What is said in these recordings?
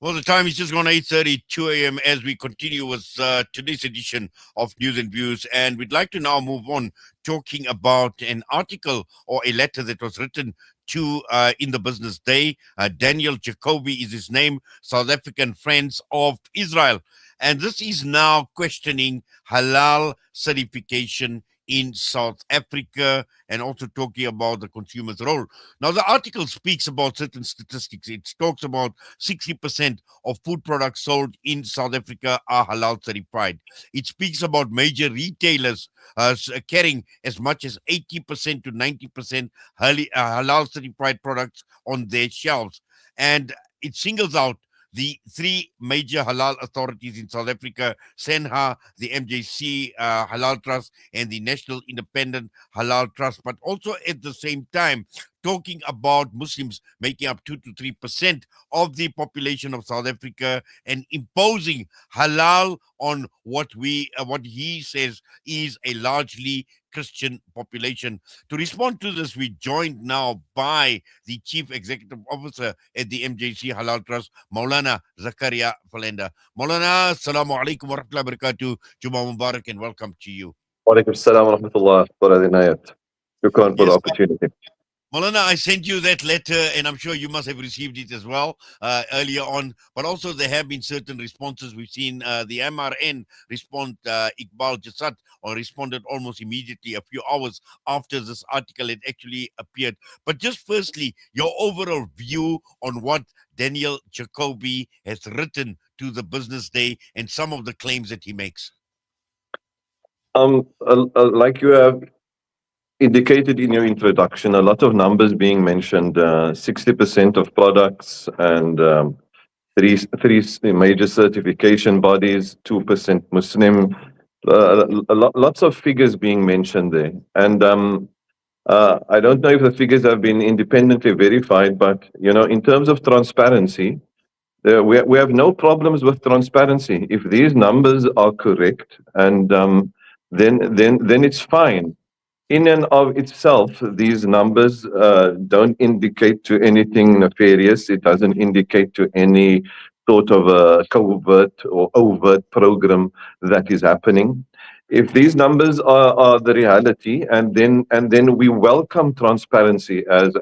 Well, the time is just gone 8:32 a.m. as we continue with today's edition of News and Views. And we'd like to now move on talking about an article or a letter that was written to in the Business Day. Daniel Jacoby is his name, South African Friends of Israel. And this is now questioning halal certification in South Africa and also talking about the consumer's role. Now, the article speaks about certain statistics. It talks about 60% of food products sold in South Africa are halal certified. It speaks about major retailers carrying as much as 80% to 90% halal certified products on their shelves. And it singles out the three major halal authorities in South Africa: Senha, the MJC Halal Trust, and the National Independent Halal Trust, but also at the same time talking about Muslims making up 2 to 3% of the population of South Africa and imposing halal on what he says is a largely Christian population. To respond to this, we joined now by the Chief Executive Officer at the MJC Halal Trust, Moulana Zakariyah Philander. Moulana, Assalamu alaikum wa rahmatullahi wa barakatuh. Juma Mubarak and welcome to you. Walaikum salam wa rahmatullah, Brother Inayat. Shukran for the Yes, opportunity. Molana, I sent you that letter, and I'm sure you must have received it as well earlier on. But also, there have been certain responses. We've seen the MRN respond, Iqbal Jasad, or responded almost immediately, a few hours after this article had actually appeared. But just firstly, your overall view on what Daniel Jacoby has written to the Business Day and some of the claims that he makes. Like you have indicated in your introduction, a lot of numbers being mentioned, 60% of products and three major certification bodies, 2% Muslim, lots of figures being mentioned there. And I don't know if the figures have been independently verified, but, in terms of transparency, we have no problems with transparency. If these numbers are correct, and then it's fine. In and of itself, these numbers don't indicate to anything nefarious. It doesn't indicate to any sort of a covert or overt program that is happening. If these numbers are the reality, and then we welcome transparency as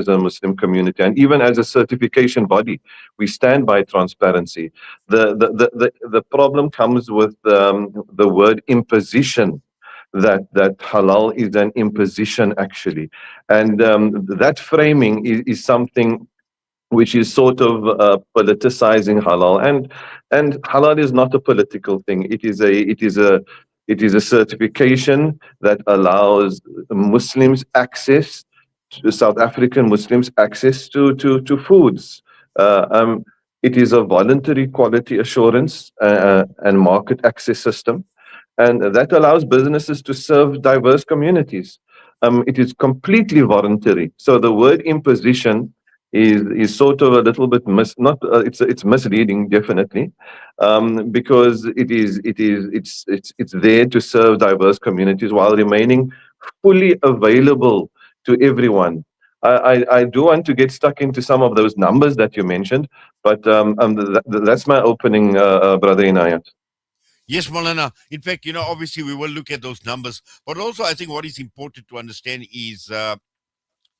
a Muslim community, and even as a certification body, we stand by transparency. The problem comes with the word imposition, that halal is an imposition actually, and that framing is something which is sort of politicizing halal, and halal is not a political thing. It is a certification that allows Muslims access to South African Muslims access to foods. It is a voluntary quality assurance and market access system, and that allows businesses to serve diverse communities. It is completely voluntary. So the word imposition is sort of a little bit not it's misleading, definitely, because it's there to serve diverse communities while remaining fully available to everyone. I do want to get stuck into some of those numbers that you mentioned, but that's my opening, Brother Inayat. Yes, Molana. In fact, obviously we will look at those numbers, but also I think what is important to understand is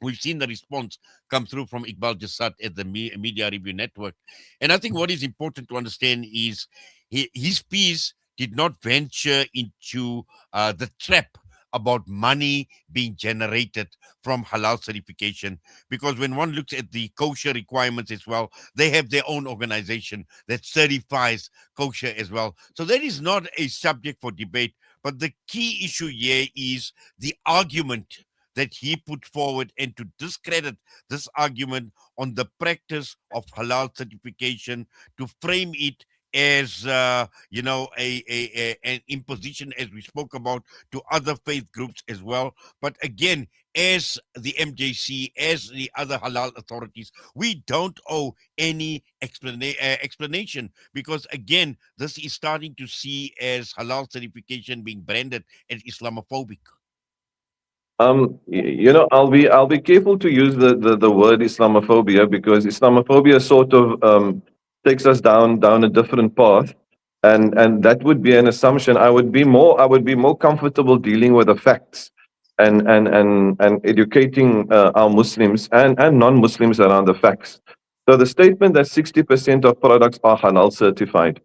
we've seen the response come through from Iqbal Jasad at the Media Review Network. And I think what is important to understand is his piece did not venture into the trap about money being generated from halal certification, because when one looks at the kosher requirements as well, they have their own organization that certifies kosher as well. So that is not a subject for debate, but the key issue here is the argument that he put forward, and to discredit this argument on the practice of halal certification, to frame it as an imposition, as we spoke about, to other faith groups as well. But again, as the MJC, as the other halal authorities, we don't owe any explanation, because again, this is starting to see as halal certification being branded as Islamophobic. I'll be careful to use the word Islamophobia, because Islamophobia sort of takes us down a different path, and that would be an assumption. I would be more comfortable dealing with the facts and educating our Muslims and non-Muslims around the facts. So the statement that 60% of products are halal certified,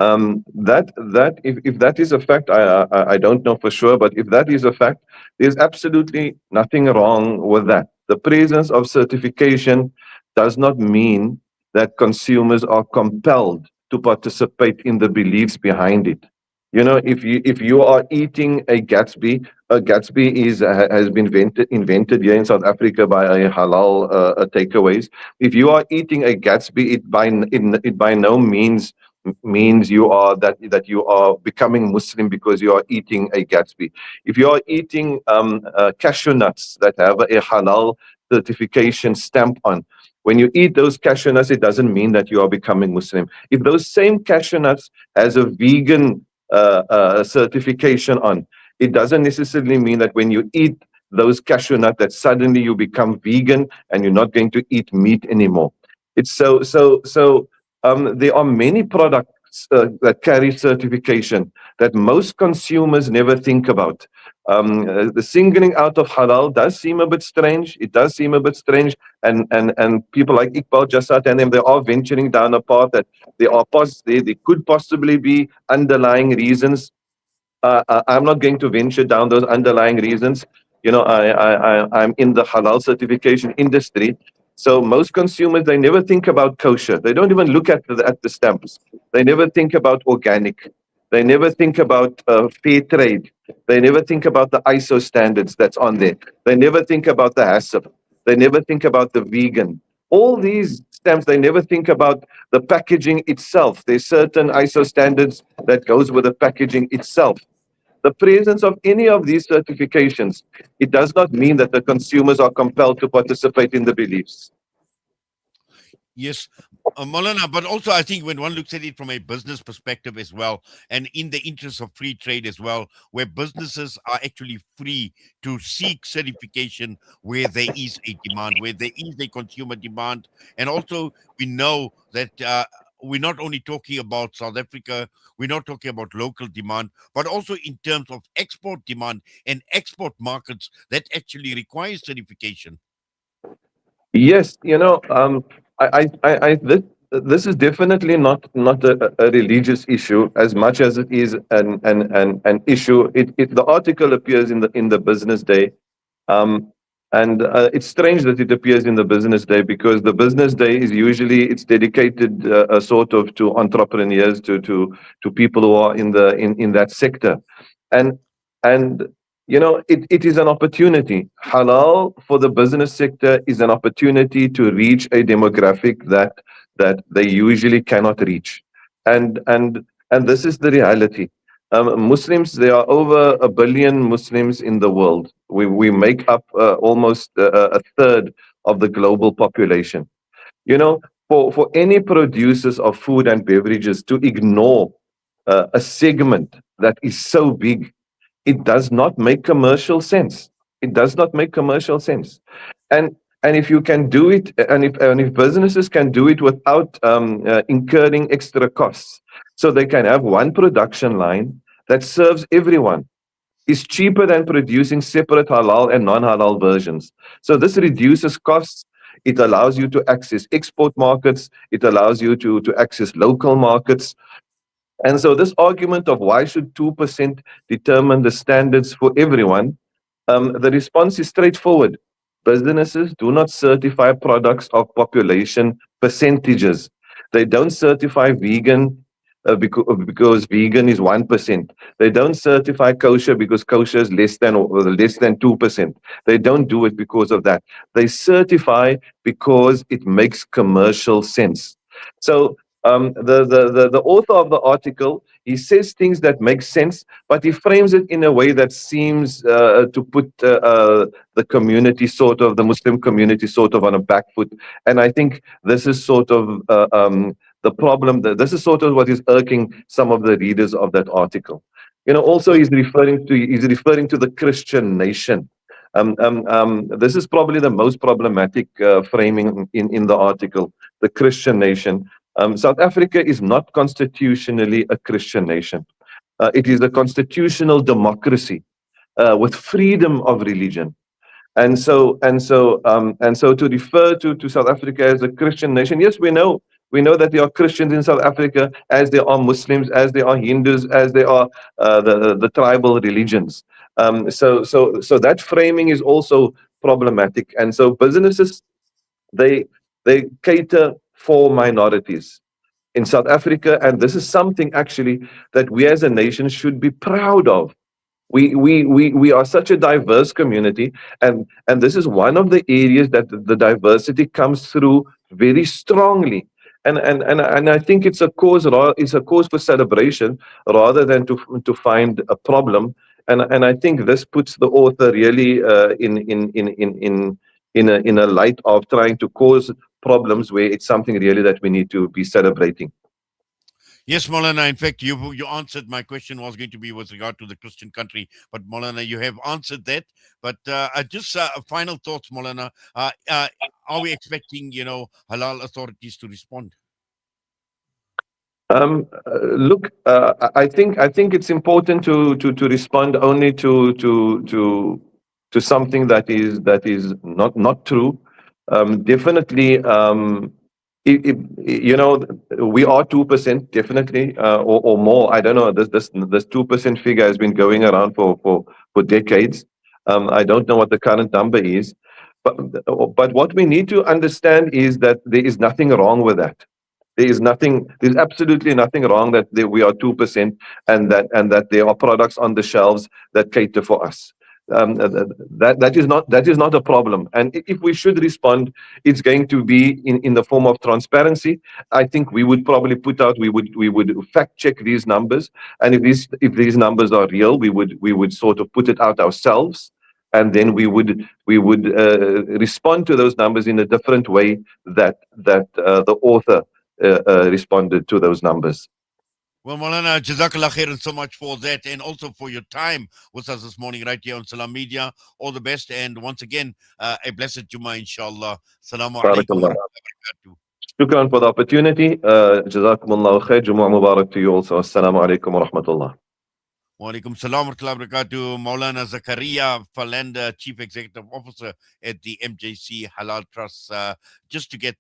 that if that is a fact, I don't know for sure, but if that is a fact, there's absolutely nothing wrong with that. The presence of certification does not mean that consumers are compelled to participate in the beliefs behind it. If you are eating a Gatsby has been invented here in South Africa by a halal takeaways. If you are eating a Gatsby, it by no means that you are becoming Muslim because you are eating a Gatsby. If you are eating cashew nuts that have a halal certification stamp on, when you eat those cashew nuts, it doesn't mean that you are becoming Muslim. If those same cashew nuts has a vegan certification on, it doesn't necessarily mean that when you eat those cashew nuts that suddenly you become vegan and you're not going to eat meat anymore. It's there are many products that carry certification that most consumers never think about. The singling out of halal does seem a bit strange. It does seem a bit strange, and people like Iqbal Jasat and them, they are venturing down a path that there could possibly be underlying reasons. I'm not going to venture down those underlying reasons. I'm in the halal certification industry. So most consumers, they never think about kosher. They don't even look at the stamps. They never think about organic. They never think about fair trade. They never think about the ISO standards that's on there. They never think about the HACCP. They never think about the vegan. All these stamps, they never think about the packaging itself. There's certain ISO standards that goes with the packaging itself. The presence of any of these certifications, it does not mean that the consumers are compelled to participate in the beliefs. Yes, Moulana, but also I think when one looks at it from a business perspective as well, and in the interest of free trade as well, where businesses are actually free to seek certification where there is a demand, where there is a consumer demand. And also, we know that we're not only talking about South Africa, we're not talking about local demand, but also in terms of export demand and export markets that actually require certification. Yes, this is definitely not a religious issue as much as it is an issue. The article appears in the Business Day. Um, and it's strange that it appears in the Business Day because the Business Day is usually it's dedicated sort of to entrepreneurs, to people who are in that sector, and it is an opportunity. Halal for the business sector is an opportunity to reach a demographic that they usually cannot reach, and this is the reality. Muslims, there are over 1 billion Muslims in the world. We make up almost a third of the global population. You know, for any producers of food and beverages to ignore a segment that is so big, it does not make commercial sense. It does not make commercial sense. And if you can do it, and if businesses can do it without incurring extra costs, so they can have one production line that serves everyone, is cheaper than producing separate halal and non-halal versions. So this reduces costs. It allows you to access export markets. It allows you to access local markets. And so this argument of why should 2% determine the standards for everyone, the response is straightforward. Businesses do not certify products of population percentages. They don't certify vegan because vegan is 1%. They don't certify kosher because kosher is less than 2%. They don't do it because of that. They certify because it makes commercial sense. So the author of the article, he says things that make sense, but he frames it in a way that seems to put the Muslim community sort of on a back foot. And I think this is sort of the problem. This is sort of what is irking some of the readers of that article. Also he's referring to the Christian nation. This is probably the most problematic framing in the article, the Christian nation. South Africa is not constitutionally a Christian nation. It is a constitutional democracy with freedom of religion. And so to refer to South Africa as a Christian nation, yes, we know that there are Christians in South Africa, as there are Muslims, as there are Hindus, as there are the tribal religions. So that framing is also problematic. And so businesses, they they cater for minorities in South Africa, and this is something actually that we as a nation should be proud of. We are such a diverse community, and this is one of the areas that the diversity comes through very strongly. And I think it's a cause for celebration rather than to find a problem. And I think this puts the author really in a light of trying to cause problems where it's something really that we need to be celebrating. Yes, Moulana. In fact, you answered my question was going to be with regard to the Christian country, but Moulana, you have answered that. But just final thoughts, Moulana. Are we expecting, halal authorities to respond? Look, I think it's important to respond only to something that is not true. Definitely, you know, we are 2% definitely, or more. I don't know. This 2% figure has been going around for decades. I don't know what the current number is, but but what we need to understand is that there is nothing wrong with that. There's absolutely nothing wrong that we are 2%, and that there are products on the shelves that cater for us. That is not a problem. And if we should respond, it's going to be in the form of transparency. I think we would probably we would fact check these numbers, and if these numbers are real, we would sort of put it out ourselves, and then we would respond to those numbers in a different way that the author responded to those numbers. Well, Moulana, Jazakallah khairan so much for that and also for your time with us this morning right here on Salam Media. All the best. And once again, a blessed Jummah, inshallah. Assalamu alaikum wa Barakallah. rahmatullahi. Shukran for the opportunity. Jazakumullahu khair. Jumu'ah Mubarak to you also. Assalamu alaikum wa rahmatullah. Walaikum salam wa rahmatullahi wa barakatuh. Maulana Zakariyah, Philander, Chief Executive Officer at the MJC Halal Trust, just to get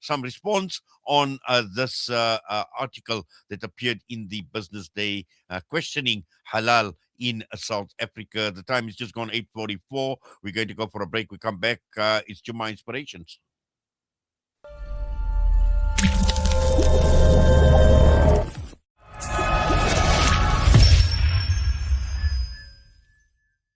some response on this article that appeared in the Business Day questioning halal in South Africa. The time is just gone 8:44. We're going to go for a break. We come back. It's Jummah Inspirations.